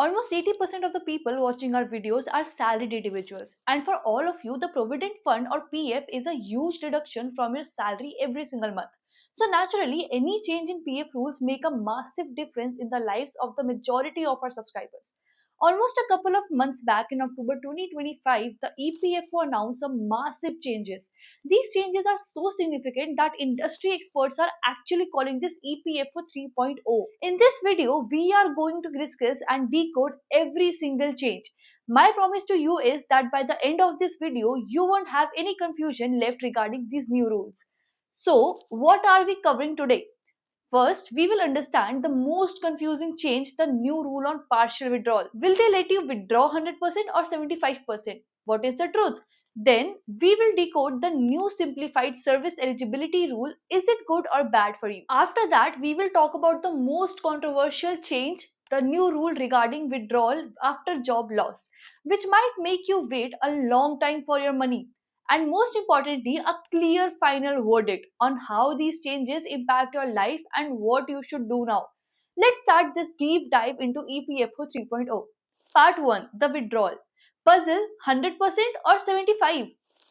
Almost 80% of the people watching our videos are salaried individuals. And for all of you, the Provident Fund or PF is a huge deduction from your salary every single month. So naturally, any change in PF rules make a massive difference in the lives of the majority of our subscribers. Almost a couple of months back in October 2025, the EPFO announced some massive changes. These changes are so significant that industry experts are actually calling this EPFO 3.0. In this video, we are going to discuss and decode every single change. My promise to you is that by the end of this video, you won't have any confusion left regarding these new rules. So, what are we covering today? First, we will understand the most confusing change, the new rule on partial withdrawal. Will they let you withdraw 100% or 75%? What is the truth? Then, we will decode the new simplified service eligibility rule. Is it good or bad for you? After that, we will talk about the most controversial change, the new rule regarding withdrawal after job loss, which might make you wait a long time for your money, and most importantly, a clear final verdict on how these changes impact your life and what you should do now. Let's start this deep dive into EPFO 3.0. Part 1, the withdrawal. Puzzle, 100% or 75?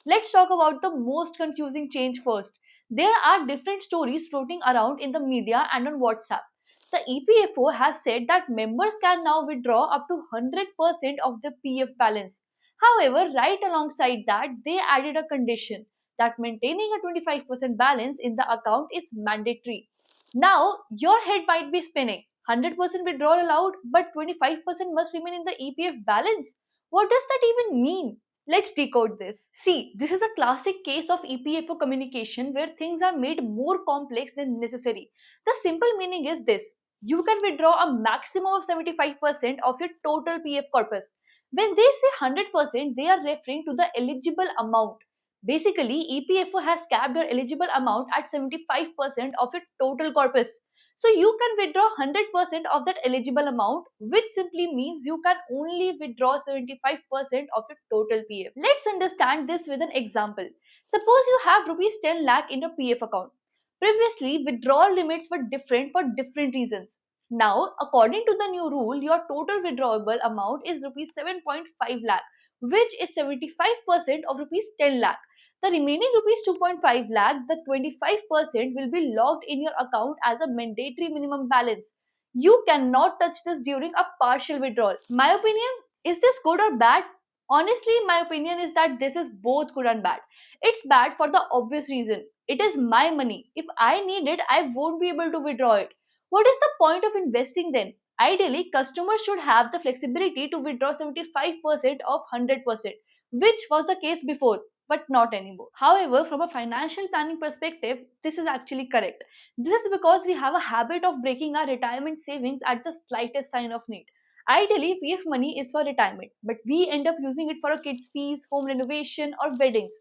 Let's talk about the most confusing change first. There are different stories floating around in the media and on WhatsApp. The EPFO has said that members can now withdraw up to 100% of their PF balance. However, right alongside that, they added a condition that maintaining a 25% balance in the account is mandatory. Now, your head might be spinning. 100% withdrawal allowed, but 25% must remain in the EPF balance. What does that even mean? Let's decode this. See, this is a classic case of EPFO communication where things are made more complex than necessary. The simple meaning is this: you can withdraw a maximum of 75% of your total PF corpus. When they say 100%, they are referring to the eligible amount. Basically, EPFO has capped your eligible amount at 75% of your total corpus. So you can withdraw 100% of that eligible amount, which simply means you can only withdraw 75% of your total PF. Let's understand this with an example. Suppose you have rupees 10 lakh in your PF account. Previously, withdrawal limits were different for different reasons. Now, according to the new rule, your total withdrawable amount is rupees 7.5 lakh, which is 75% of rupees 10 lakh. The remaining rupees 2.5 lakh, the 25% will be logged in your account as a mandatory minimum balance. You cannot touch this during a partial withdrawal. My opinion, is this good or bad? Honestly, my opinion is that this is both good and bad. It's bad for the obvious reason. It is my money. If I need it, I won't be able to withdraw it. What is the point of investing then? Ideally, customers should have the flexibility to withdraw 75% of 100%, which was the case before, but not anymore. However, from a financial planning perspective, this is actually correct. This is because we have a habit of breaking our retirement savings at the slightest sign of need. Ideally, PF money is for retirement, but we end up using it for our kids' fees, home renovation, or weddings.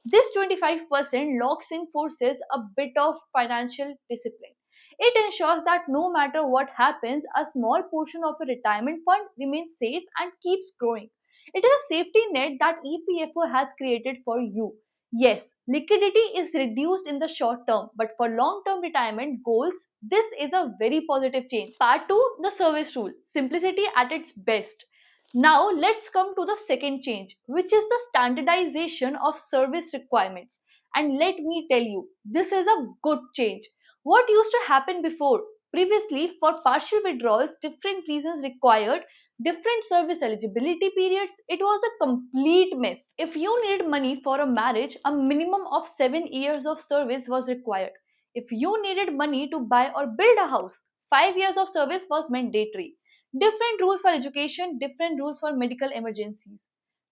This 25% locks in forces a bit of financial discipline. It ensures that no matter what happens, a small portion of your retirement fund remains safe and keeps growing. It is a safety net that EPFO has created for you. Yes, liquidity is reduced in the short term, but for long term retirement goals, this is a very positive change. Part 2, the service rule. Simplicity at its best. Now, let's come to the second change, which is the standardization of service requirements. And let me tell you, this is a good change. What used to happen before? Previously, for partial withdrawals, different reasons required different service eligibility periods. It was a complete mess. If you needed money for a marriage, a minimum of 7 years of service was required. If you needed money to buy or build a house, 5 years of service was mandatory. Different rules for education, different rules for medical emergencies.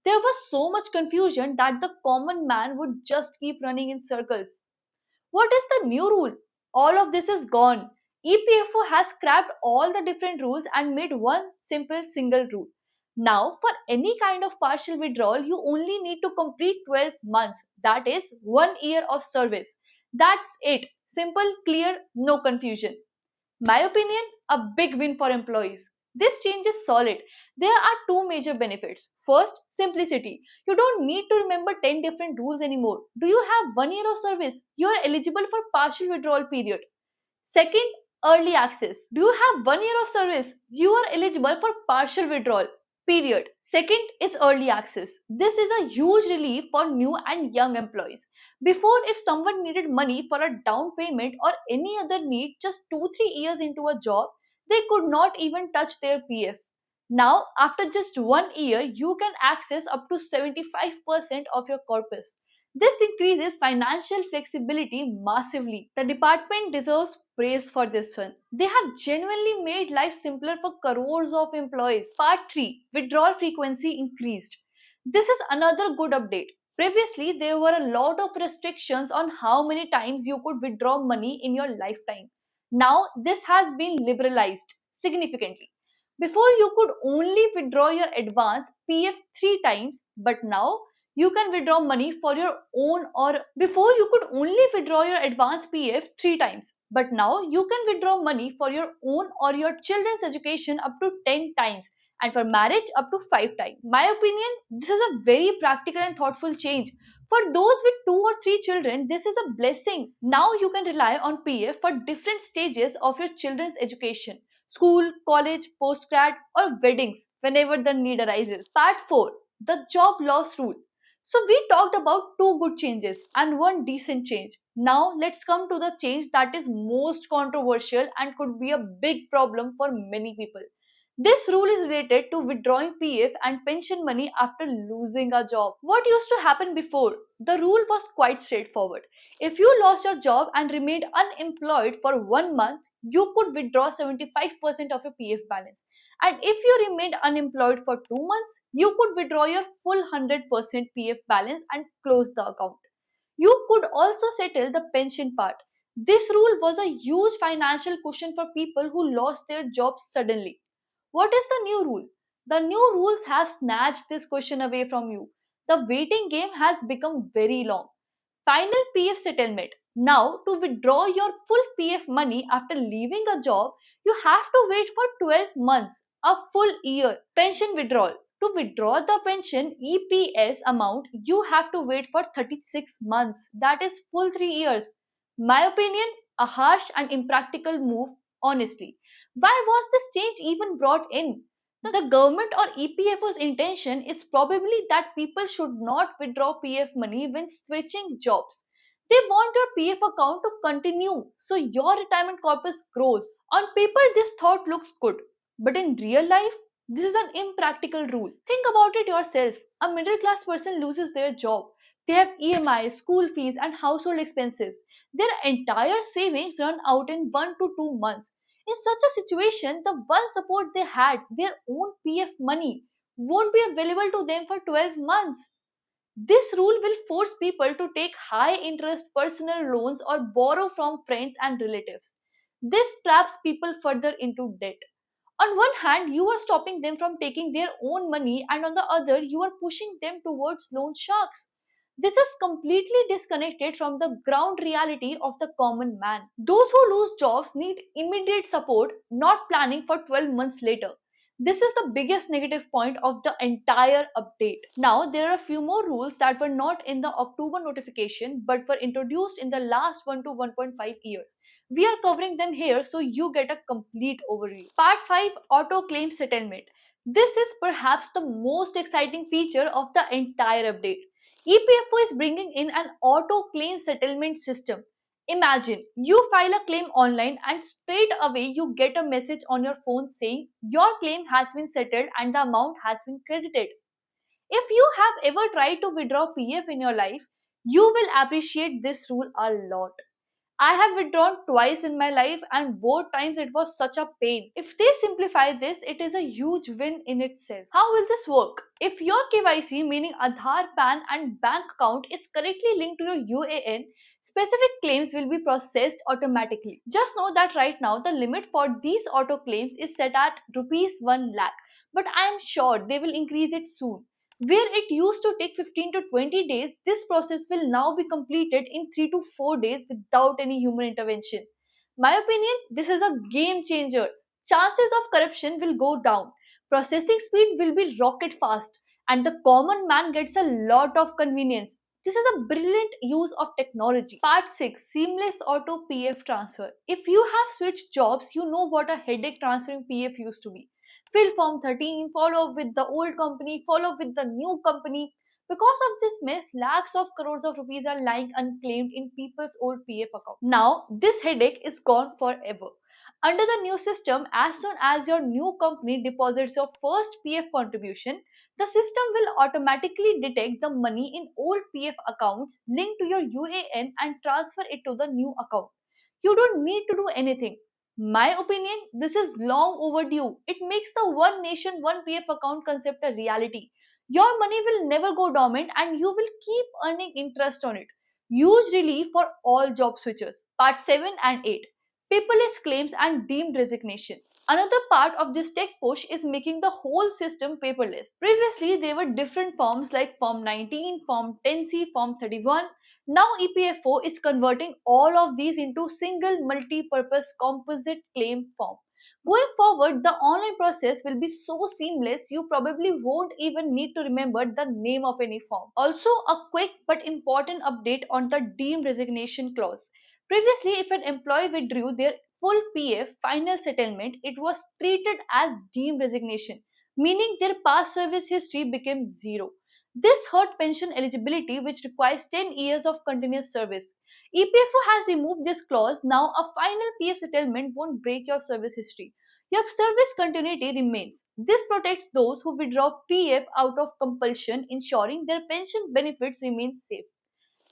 There was so much confusion that the common man would just keep running in circles. What is the new rule? All of this is gone. EPFO has scrapped all the different rules and made one simple single rule. Now, for any kind of partial withdrawal, you only need to complete 12 months. That is 1 year of service. That's it. Simple, clear, no confusion. My opinion, a big win for employees. This change is solid. There are two major benefits. First, simplicity. You don't need to remember 10 different rules anymore. Do you have 1 year of service? You are eligible for partial withdrawal period. Second, Early access. Do you have 1 year of service? You are eligible for partial withdrawal. Period. Second is early access. This is a huge relief for new and young employees. Before, if someone needed money for a down payment or any other need just 2-3 years into a job, they could not even touch their PF. Now, after just 1 year, you can access up to 75% of your corpus. This increases financial flexibility massively. The department deserves praise for this one. They have genuinely made life simpler for crores of employees. Part 3, withdrawal frequency increased. This is another good update. Previously, there were a lot of restrictions on how many times you could withdraw money in your lifetime. Now, this has been liberalized significantly. Before, you could only withdraw your advance PF 3 times, but now you can withdraw money for your own or before you could only withdraw your advance PF 3 times, but now you can withdraw money for your own or your children's education up to 10 times and for marriage up to 5 times. My opinion, this is a very practical and thoughtful change. For those with 2 or 3 children, this is a blessing. Now you can rely on PF for different stages of your children's education: school, college, postgrad, or weddings whenever the need arises. Part 4, the job loss rule. So we talked about two good changes and one decent change. Now let's come to the change that is most controversial and could be a big problem for many people. This rule is related to withdrawing PF and pension money after losing a job. What used to happen before? The rule was quite straightforward. If you lost your job and remained unemployed for 1 month, you could withdraw 75% of your PF balance. And if you remained unemployed for 2 months, you could withdraw your full 100% PF balance and close the account. You could also settle the pension part. This rule was a huge financial cushion for people who lost their jobs suddenly. What is the new rule? The new rules have snatched this question away from you. The waiting game has become very long. Final PF settlement. Now, to withdraw your full PF money after leaving a job, you have to wait for 12 months, a full year. Pension withdrawal. To withdraw the pension EPS amount, you have to wait for 36 months. That is full 3 years. My opinion, a harsh and impractical move, honestly. Why was this change even brought in? The government or EPFO's intention is probably that people should not withdraw PF money when switching jobs. They want your PF account to continue so your retirement corpus grows. On paper, this thought looks good, but in real life, this is an impractical rule. Think about it yourself. A middle class person loses their job. They have EMI, school fees, and household expenses. Their entire savings run out in 1 to 2 months. In such a situation, the one support they had, their own PF money, won't be available to them for 12 months. This rule will force people to take high interest personal loans or borrow from friends and relatives. This traps people further into debt. On one hand, you are stopping them from taking their own money, and on the other, you are pushing them towards loan sharks. This is completely disconnected from the ground reality of the common man. Those who lose jobs need immediate support, not planning for 12 months later. This is the biggest negative point of the entire update. Now, there are a few more rules that were not in the October notification but were introduced in the last 1 to 1.5 years. We are covering them here so you get a complete overview. Part 5, Auto Claim Settlement. This is perhaps the most exciting feature of the entire update. EPFO is bringing in an auto claim settlement system. Imagine you file a claim online and straight away you get a message on your phone saying your claim has been settled and the amount has been credited. If you have ever tried to withdraw PF in your life, you will appreciate this rule a lot. I have withdrawn twice in my life and both times it was such a pain. If they simplify this, it is a huge win in itself. How will this work? If your KYC, meaning Aadhaar, PAN and bank account, is correctly linked to your UAN, specific claims will be processed automatically. Just know that right now the limit for these auto claims is set at rupees 1 lakh, but I am sure they will increase it soon. Where it used to take 15 to 20 days, this process will now be completed in 3 to 4 days without any human intervention. My opinion, this is a game changer. Chances of corruption will go down. Processing speed will be rocket fast and the common man gets a lot of convenience. This is a brilliant use of technology. Part 6, Seamless Auto PF Transfer. If you have switched jobs, you know what a headache transferring PF used to be. Fill Form 13, follow up with the old company, follow up with the new company. Because of this mess, lakhs of crores of rupees are lying unclaimed in people's old PF account. Now, this headache is gone forever. Under the new system, as soon as your new company deposits your first PF contribution, the system will automatically detect the money in old PF accounts linked to your UAN and transfer it to the new account. You don't need to do anything. My opinion, this is long overdue. It makes the one nation, one PF account concept a reality. Your money will never go dormant and you will keep earning interest on it. Huge relief for all job switchers. Part 7 and 8, paperless claims and deemed resignation. Another part of this tech push is making the whole system paperless. Previously, there were different forms like Form 19, Form 10C, Form 31. Now, EPFO is converting all of these into single multi-purpose composite claim form. Going forward, the online process will be so seamless you probably won't even need to remember the name of any form. Also, a quick but important update on the deemed resignation clause. Previously, if an employee withdrew their full PF final settlement, it was treated as deemed resignation, meaning their past service history became zero. This hurt pension eligibility, which requires 10 years of continuous service. EPFO has removed this clause. Now, a final PF settlement won't break your service history. Your service continuity remains. This protects those who withdraw PF out of compulsion, ensuring their pension benefits remain safe.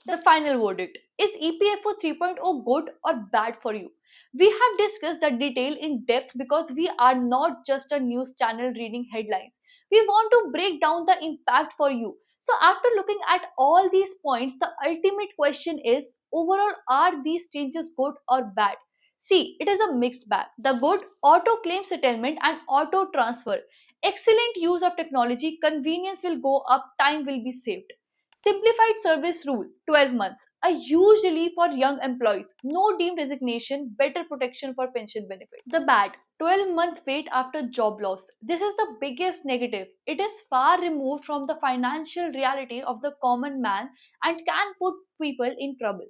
The final verdict, is EPFO 3.0 good or bad for you? We have discussed the detail in depth because we are not just a news channel reading headlines. We want to break down the impact for you. So, after looking at all these points, the ultimate question is overall, are these changes good or bad? See, it is a mixed bag. The good, auto claim settlement and auto transfer. Excellent use of technology, convenience will go up, time will be saved. Simplified service rule 12 months. A huge relief for young employees. No deemed resignation, better protection for pension benefits. The bad 12-month wait after job loss. This is the biggest negative. It is far removed from the financial reality of the common man and can put people in trouble.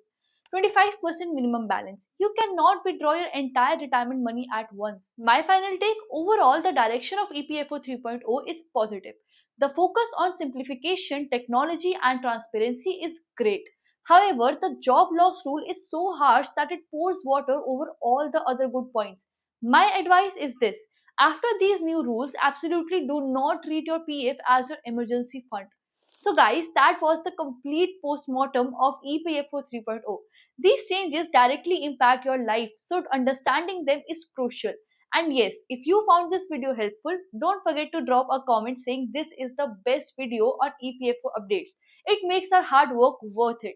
25% minimum balance. You cannot withdraw your entire retirement money at once. My final take, overall, the direction of EPFO 3.0 is positive. The focus on simplification, technology, and transparency is great. However, the job loss rule is so harsh that it pours water over all the other good points. My advice is this: after these new rules, absolutely do not treat your PF as your emergency fund. So, guys, that was the complete postmortem of EPFO 3.0. These changes directly impact your life, so understanding them is crucial. And yes, if you found this video helpful, don't forget to drop a comment saying this is the best video on EPFO updates. It makes our hard work worth it.